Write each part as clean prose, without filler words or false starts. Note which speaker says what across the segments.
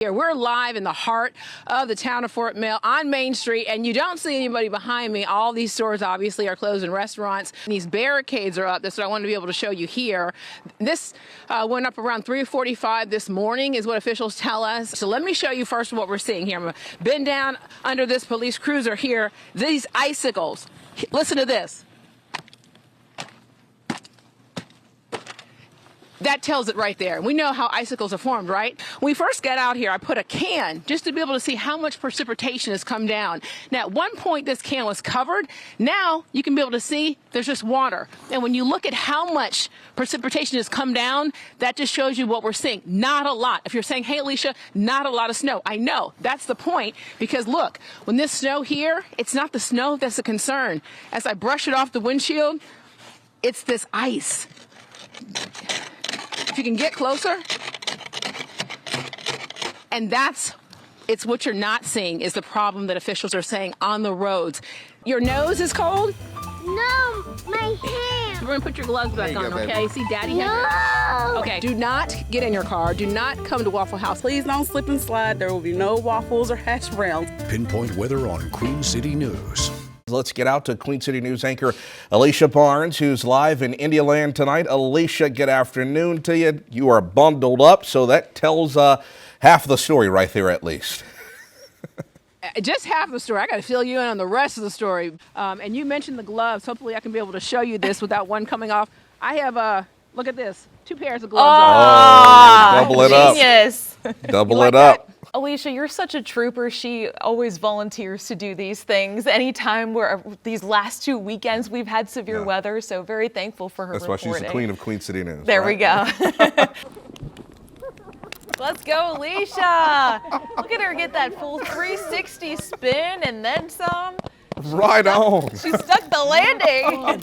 Speaker 1: Here, we're live in the heart of the town of Fort Mill on Main Street, and you don't see anybody behind me. All these stores obviously are closed and restaurants. These barricades are up. That's what I wanted to be able to show you here. This went up around 3:45 this morning is what officials tell us. So let me show you first what we're seeing here. I'm going to bend down under this police cruiser here. These icicles. Listen to this. That tells it right there. We know how icicles are formed, right? When we first got out here, I put a can just to be able to see how much precipitation has come down. Now, at one point, this can was covered. Now, you can be able to see there's just water. And when you look at how much precipitation has come down, that just shows you what we're seeing. Not a lot. If you're saying, hey, Alicia, not a lot of snow. I know. That's the point. Because look, when this snow here, it's not the snow that's a concern. As I brush it off the windshield, it's this ice. If you can get closer, and it's what you're not seeing is the problem that officials are saying on the roads. Your nose is cold?
Speaker 2: No, my hand.
Speaker 1: We're gonna put your gloves back on, okay? Baby. See, Daddy
Speaker 2: no.
Speaker 1: has your... Okay, do not get in your car. Do not come to Waffle House.
Speaker 3: Please don't slip and slide. There will be no waffles or hash browns.
Speaker 4: Pinpoint weather on Queen City News. Let's get out to Queen City News anchor Alicia Barnes, who's live in Indialand tonight. Alicia, good afternoon to you. You are bundled up, so that tells half the story right there at least.
Speaker 1: Just half the story. I got to fill you in on the rest of the story. And you mentioned the gloves. Hopefully I can be able to show you this without one coming off. I have, look at this, 2 pairs of gloves on.
Speaker 4: Double it up.
Speaker 5: Genius.
Speaker 4: Double it up.
Speaker 5: Alicia, you're such a trooper. She always volunteers to do these things anytime where these last 2 weekends we've had severe weather, so very thankful for her reporting.
Speaker 4: That's why she's the queen of Queen City News.
Speaker 5: There we go. Let's go, Alicia. Look at her get that full 360 spin and then some.
Speaker 4: Right on.
Speaker 5: She stuck the landing.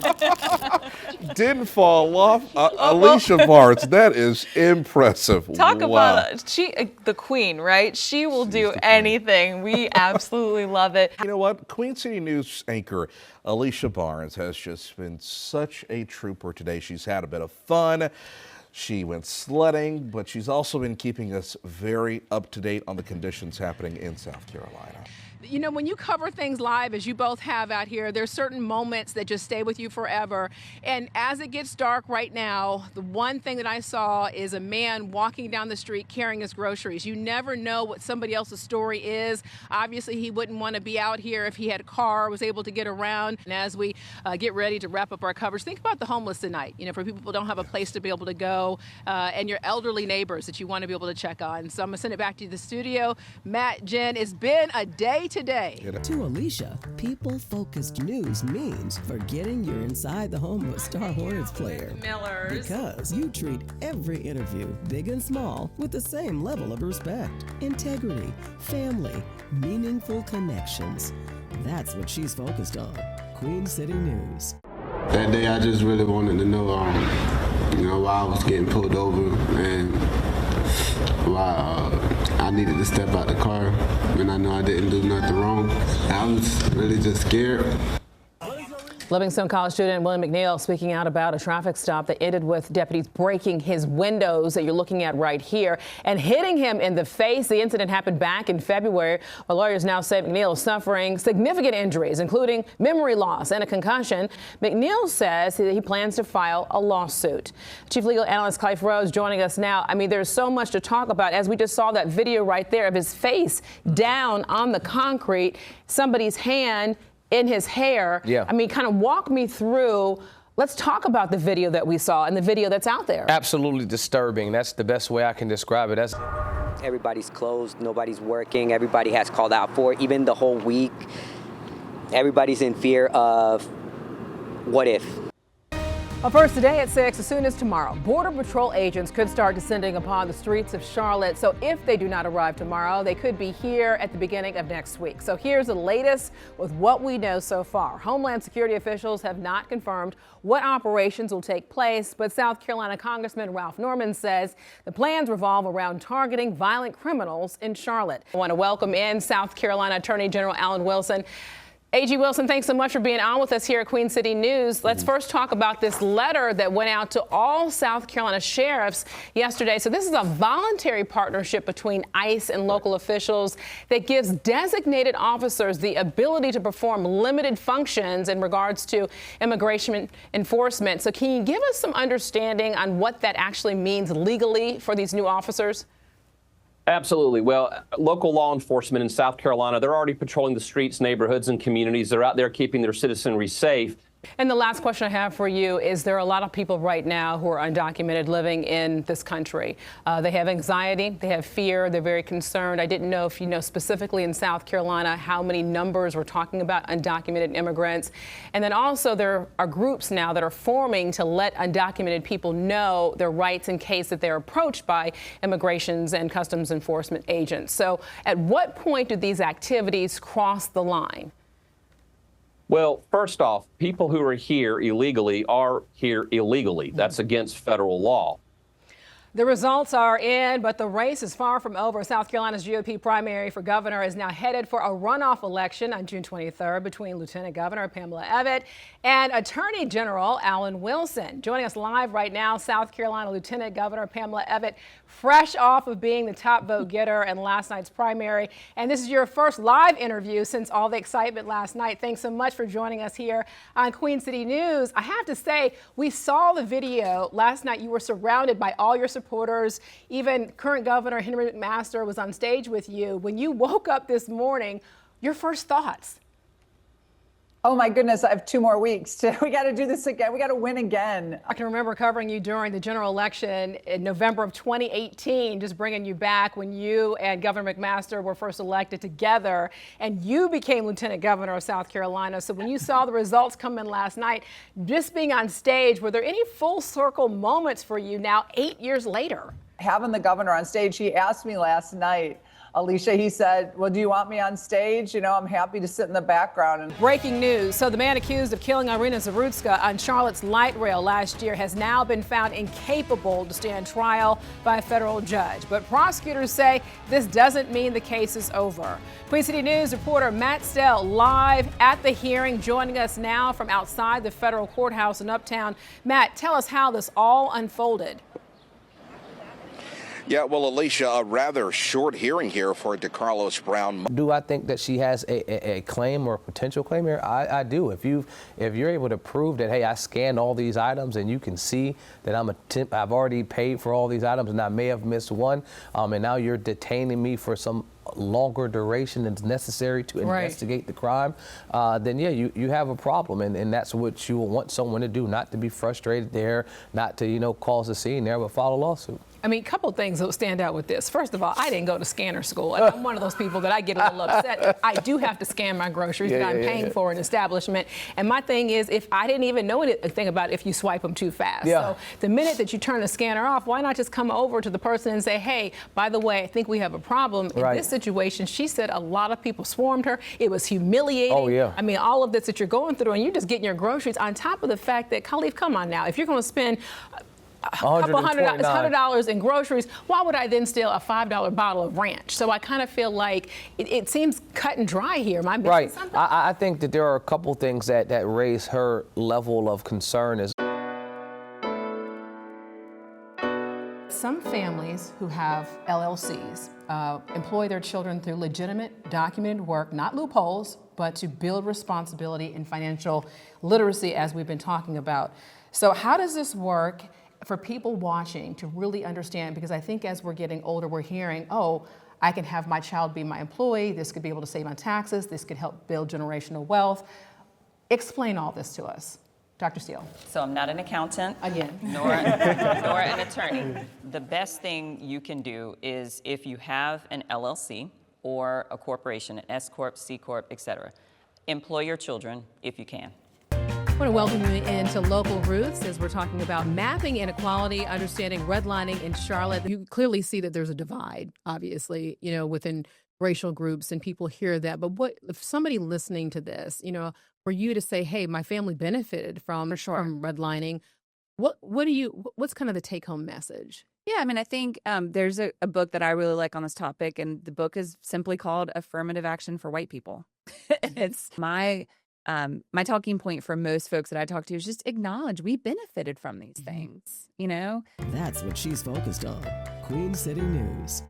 Speaker 4: Didn't fall off. Alicia Barnes, that is impressive.
Speaker 5: Talk about the queen, right? She will do anything. We absolutely love it.
Speaker 4: You know what? Queen City News anchor Alicia Barnes has just been such a trooper today. She's had a bit of fun. She went sledding, but she's also been keeping us very up to date on the conditions happening in South Carolina.
Speaker 1: You know, when you cover things live, as you both have out here, there's certain moments that just stay with you forever. And as it gets dark right now, the one thing that I saw is a man walking down the street carrying his groceries. You never know what somebody else's story is. Obviously, he wouldn't want to be out here if he had a car, was able to get around. And as we get ready to wrap up our coverage, think about the homeless tonight. You know, for people who don't have a place to be able to go, and your elderly neighbors that you want to be able to check on. So I'm going to send it back to the studio. Matt, Jen, it's been a day today.
Speaker 6: To Alicia, people-focused news means forgetting you're inside the home of a Star Hornets player.
Speaker 5: Millers.
Speaker 6: Because you treat every interview, big and small, with the same level of respect, integrity, family, meaningful connections. That's what she's focused on. Queen City News.
Speaker 7: That day I just really wanted to know, why I was getting pulled over and why I needed to step out the car when I know I didn't do nothing wrong. I was really just scared.
Speaker 1: Livingstone College student William McNeil speaking out about a traffic stop that ended with deputies breaking his windows that you're looking at right here and hitting him in the face. The incident happened back in February. Well, lawyers now say McNeil is suffering significant injuries, including memory loss and a concussion. McNeil says that he plans to file a lawsuit. Chief Legal Analyst Clive Rose joining us now. I mean, there's so much to talk about as we just saw that video right there of his face down on the concrete, somebody's hand in his hair.
Speaker 8: Yeah.
Speaker 1: I mean, kind of walk me through. Let's talk about the video that we saw and the video that's out there.
Speaker 8: Absolutely disturbing. That's the best way I can describe it.
Speaker 9: Everybody's closed. Nobody's working. Everybody has called out for it. Even the whole week, everybody's in fear of what if.
Speaker 1: Well, first today at 6, as soon as tomorrow, Border Patrol agents could start descending upon the streets of Charlotte. So if they do not arrive tomorrow, they could be here at the beginning of next week. So here's the latest with what we know so far. Homeland Security officials have not confirmed what operations will take place, but South Carolina Congressman Ralph Norman says the plans revolve around targeting violent criminals in Charlotte. I want to welcome in South Carolina Attorney General Alan Wilson. A.G. Wilson, thanks so much for being on with us here at Queen City News. Let's first talk about this letter that went out to all South Carolina sheriffs yesterday. So this is a voluntary partnership between ICE and local officials that gives designated officers the ability to perform limited functions in regards to immigration enforcement. So can you give us some understanding on what that actually means legally for these new officers?
Speaker 10: Absolutely. Well, local law enforcement in South Carolina, they're already patrolling the streets, neighborhoods, and communities. They're out there keeping their citizenry safe.
Speaker 1: And the last question I have for you is there are a lot of people right now who are undocumented living in this country. They have anxiety, they have fear, they're very concerned. I didn't know if you know specifically in South Carolina how many numbers we're talking about undocumented immigrants. And then also there are groups now that are forming to let undocumented people know their rights in case that they're approached by immigrations and customs enforcement agents. So at what point do these activities cross the line?
Speaker 10: Well, first off, people who are here illegally are here illegally. That's against federal law.
Speaker 1: The results are in, but the race is far from over. South Carolina's GOP primary for governor is now headed for a runoff election on June 23rd between Lieutenant Governor Pamela Abbott and Attorney General Alan Wilson. Joining us live right now, South Carolina Lieutenant Governor Pamela Abbott, fresh off of being the top vote getter in last night's primary. And this is your first live interview since all the excitement last night. Thanks so much for joining us here on Queen City News. I have to say, we saw the video last night. You were surrounded by all your supporters. Even current Governor Henry McMaster was on stage with you. When you woke up this morning, your first thoughts?
Speaker 11: Oh my goodness, I have 2 more weeks. We got to do this again. We got to win again.
Speaker 1: I can remember covering you during the general election in November of 2018, just bringing you back when you and Governor McMaster were first elected together, and you became Lieutenant Governor of South Carolina. So when you saw the results come in last night, just being on stage, were there any full circle moments for you now 8 years later?
Speaker 11: Having the governor on stage, he asked me last night, Alicia, he said, well, do you want me on stage? You know, I'm happy to sit in the background. And
Speaker 1: breaking news. So the man accused of killing Irina Zarutska on Charlotte's light rail last year has now been found incapable to stand trial by a federal judge. But prosecutors say this doesn't mean the case is over. Queen City News reporter Matt Stell live at the hearing, joining us now from outside the federal courthouse in Uptown. Matt, tell us how this all unfolded.
Speaker 12: Yeah, well, Alicia, a rather short hearing here for DeCarlos Brown.
Speaker 8: Do I think that she has a claim or a potential claim here? I do. If you're able to prove that, hey, I scanned all these items and you can see that I've already paid for all these items and I may have missed one, and now you're detaining me for some longer duration than is necessary to investigate the crime, then yeah, you have a problem, and that's what you will want someone to do, not to be frustrated there, not to cause a scene there, but file a lawsuit.
Speaker 1: I mean, a couple things that stand out with this. First of all, I didn't go to scanner school. And I'm one of those people that I get a little upset. I do have to scan my groceries that I'm paying for an establishment. And my thing is, if I didn't even know anything about if you swipe them too fast. So the minute that you turn the scanner off, why not just come over to the person and say, hey, by the way, I think we have a problem. In this situation, she said a lot of people swarmed her. It was humiliating.
Speaker 8: Oh, yeah.
Speaker 1: I mean, all of this that you're going through, and you're just getting your groceries on top of the fact that, Khalif, come on now. If you're going to spend $100 in groceries, why would I then steal a $5 bottle of ranch? So I kind of feel like it seems cut and dry here. Am I missing something?
Speaker 8: I think that there are a couple things that raise her level of concern.
Speaker 1: Some families who have LLCs employ their children through legitimate, documented work, not loopholes, but to build responsibility and financial literacy, as we've been talking about. So how does this work for people watching to really understand? Because I think as we're getting older, we're hearing, oh, I can have my child be my employee. This could be able to save on taxes. This could help build generational wealth. Explain all this to us. Dr. Steele.
Speaker 13: So I'm not an accountant.
Speaker 1: Again.
Speaker 13: Nor an attorney. The best thing you can do is if you have an LLC or a corporation, an S Corp, C Corp, etc., employ your children if you can.
Speaker 1: I want to welcome you into Local Roots as we're talking about mapping inequality, understanding redlining in Charlotte. You clearly see that there's a divide, obviously, within racial groups, and people hear that. But what if somebody listening to this, for you to say, hey, my family benefited from redlining, what's kind of the take-home message?
Speaker 14: Yeah, I mean, I think there's a book that I really like on this topic, and the book is simply called Affirmative Action for White People. It's my talking point for most folks that I talk to is just acknowledge we benefited from these things, you know?
Speaker 6: That's what she's focused on. Queen City News.